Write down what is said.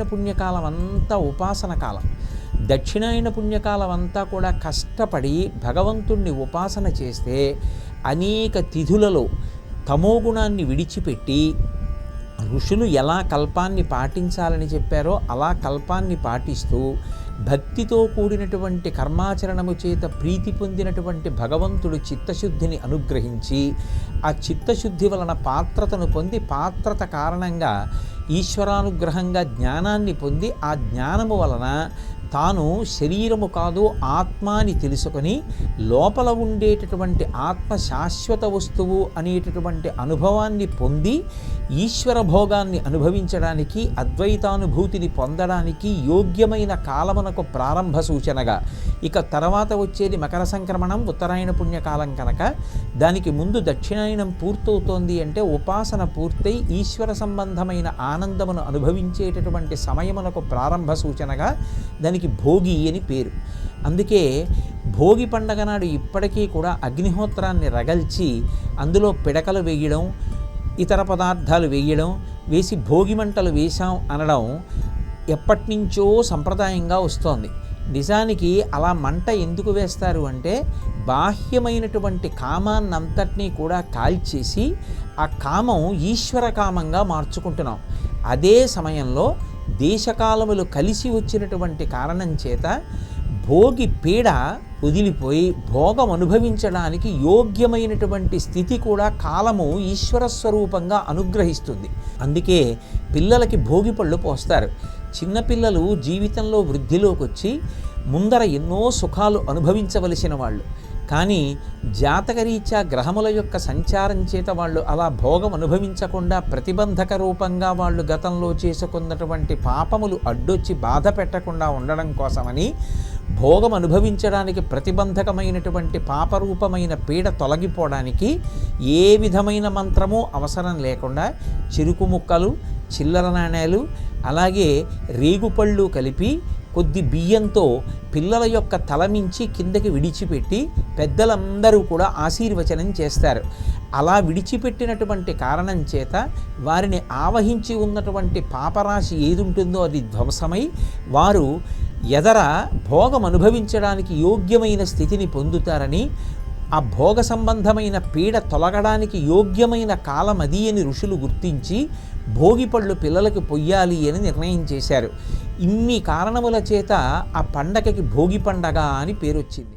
దక్షిణాయన పుణ్యకాలం అంతా ఉపాసన కాలం. దక్షిణాయన పుణ్యకాలం అంతా కూడా కష్టపడి భగవంతుణ్ణి ఉపాసన చేస్తే అనేక తిథులలో తమోగుణాన్ని విడిచిపెట్టి ఋషులు ఎలా కల్పాన్ని పాటించాలని చెప్పారో అలా కల్పాన్ని పాటిస్తూ భక్తితో కూడినటువంటి కర్మాచరణము చేత ప్రీతి పొందినటువంటి భగవంతుడు చిత్తశుద్ధిని అనుగ్రహించి ఆ చిత్తశుద్ధి వలన పాత్రతను పొంది పాత్రత కారణంగా ఈశ్వరానుగ్రహంగా జ్ఞానాన్ని పొంది ఆ జ్ఞానము వలన తాను శరీరము కాదు ఆత్మ అని తెలుసుకొని లోపల ఉండేటటువంటి ఆత్మ శాశ్వత వస్తువు అనేటటువంటి అనుభవాన్ని పొంది ఈశ్వర భోగాన్ని అనుభవించడానికి అద్వైతానుభూతిని పొందడానికి యోగ్యమైన కాలమునకు ప్రారంభ సూచనగా. ఇక తర్వాత వచ్చేది మకర సంక్రమణం ఉత్తరాయణ పుణ్యకాలం కనుక దానికి ముందు దక్షిణాయనం పూర్తవుతోంది అంటే ఉపాసన పూర్తయి ఈశ్వర సంబంధమైన ఆనందమును అనుభవించేటటువంటి సమయమునకు ప్రారంభ సూచనగా దానికి భోగి అని పేరు. అందుకే భోగి పండగ నాడు ఇప్పటికీ కూడా అగ్నిహోత్రాన్ని రగల్చి అందులో పిడకలు వేయడం, ఇతర పదార్థాలు వేయడం, వేసి భోగి మంటలు వేశాం అనడం ఎప్పటినుంచో సంప్రదాయంగా వస్తోంది. నిజానికి అలా మంట ఎందుకు వేస్తారు అంటే బాహ్యమైనటువంటి కామాన్నంతటినీ కూడా కాల్చేసి ఆ కామం ఈశ్వర కామంగా మార్చుకుంటున్నాం. అదే సమయంలో దేశకాలములు కలిసి వచ్చినటువంటి కారణం చేత భోగి పీడ వదిలిపోయి భోగం అనుభవించడానికి యోగ్యమైనటువంటి స్థితి కూడా కాలము ఈశ్వర స్వరూపంగా అనుగ్రహిస్తుంది. అందుకే పిల్లలకి భోగి పళ్ళు పోస్తారు. చిన్నపిల్లలు జీవితంలో వృద్ధిలోకి వచ్చి ముందర ఎన్నో సుఖాలు అనుభవించవలసిన వాళ్ళు, కానీ జాతకరీత్యా గ్రహముల యొక్క సంచారం చేత వాళ్ళు అలా భోగం అనుభవించకుండా ప్రతిబంధక రూపంగా వాళ్ళు గతంలో చేసుకున్నటువంటి పాపములు అడ్డొచ్చి బాధ పెట్టకుండా ఉండడం కోసమని భోగం అనుభవించడానికి ప్రతిబంధకమైనటువంటి పాపరూపమైన పీడ తొలగిపోవడానికి ఏ విధమైన మంత్రము అవసరం లేకుండా చెరుకు ముక్కలు, చిల్లర నాణేలు, అలాగే రేగుపళ్ళు కలిపి కొద్ది బియ్యంతో పిల్లల యొక్క తలమించి కిందకి విడిచిపెట్టి పెద్దలందరూ కూడా ఆశీర్వచనం చేస్తారు. అలా విడిచిపెట్టినటువంటి కారణం చేత వారిని ఆవహించి ఉన్నటువంటి పాపరాశి ఏది ఉంటుందో అది ధ్వంసమై వారు ఎదర భోగం అనుభవించడానికి యోగ్యమైన స్థితిని పొందుతారని, ఆ భోగ సంబంధమైన పీడ తొలగడానికి యోగ్యమైన కాలం అది అని ఋషులు గుర్తించి భోగి పళ్ళు పిల్లలకు పొయ్యాలి అని నిర్ణయం చేశారు. ఇన్ని కారణముల చేత ఆ పండగకి భోగి పండగ అని పేరు వచ్చింది.